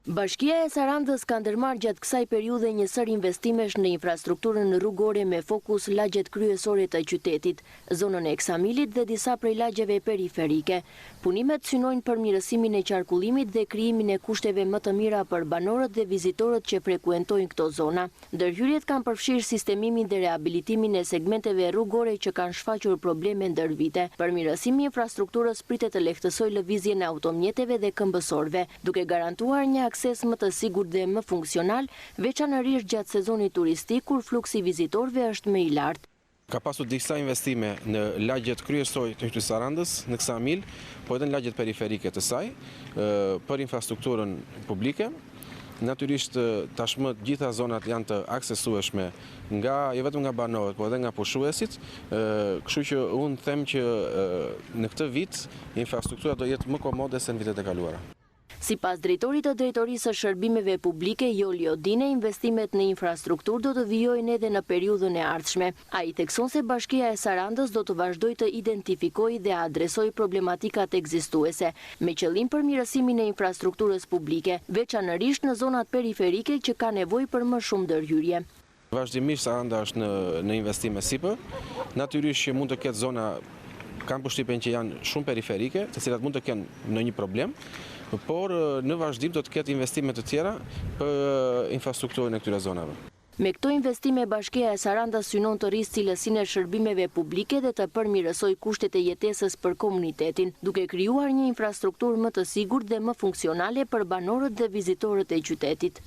Bashkia e Sarandës ka ndërmarrë gjatë kësaj periudhe një sër investimesh në infrastrukturën rrugore me fokus lagjet kryesore të qytetit, zonën e Eksamilit dhe disa prej lagjeve periferike. Punimet synojnë përmirësimin e qarkullimit dhe krijimin e kushteve më të mira për banorët dhe vizitorët që frekuentojnë këto zona. Ndërhyrjet kanë përfshirë sistemimin dhe rehabilitimin e segmenteve rrugore që kanë shfaqur probleme ndër vite. Përmirësimi i infrastrukturës pritet të lehtësojë lëvizjen e automjeteve dhe këmbësorëve, duke garantuar një akses më të sigurt dhe më funksional, veçanërisht gjatë sezonit turistik kur fluksi vizitorëve është më i lartë. Ka pasur disa investime në lagjet kryesore të qytetit Sarandës, në Ksamil, po edhe në lagjet periferike të saj, për infrastrukturën publike. Natyrisht tashmë të gjitha zonat janë të aksesueshme jo vetëm nga banorët, por edhe nga pushuesit, kështu që unë them që në këtë vit infrastruktura do jetë më komode se në vitet e kaluara. Sipas drejtorit të Drejtorisë së Shërbimeve Publike, Joli Odine, investimet në infrastrukturë do të vijojnë edhe në periudhën e ardhshme. Ai thekson se Bashkia e Sarandës do të vazhdojë të identifikojë dhe adresojë problematikat ekzistuese, me qëllim përmirësimin e infrastrukturës publike, veçanërisht në zonat periferike që ka nevojë për më shumë ndërhyrje. Vazhdimisht Saranda është në investime sipër. Natyrisht që mund të ketë zona kanë përshtypjen që janë shumë periferike, të cilat mund të kenë ndonjë problem, por në vazhdim do të ketë investime të tjera për infrastrukturën e këtyre zonave. Me këto investime, Bashkia e Sarandës synon të rrisë cilësinë e shërbimeve publike dhe të përmirësojë kushtet e jetesës për komunitetin, duke krijuar një infrastrukturë më të sigurt dhe më funksionale për banorët dhe vizitorët e qytetit.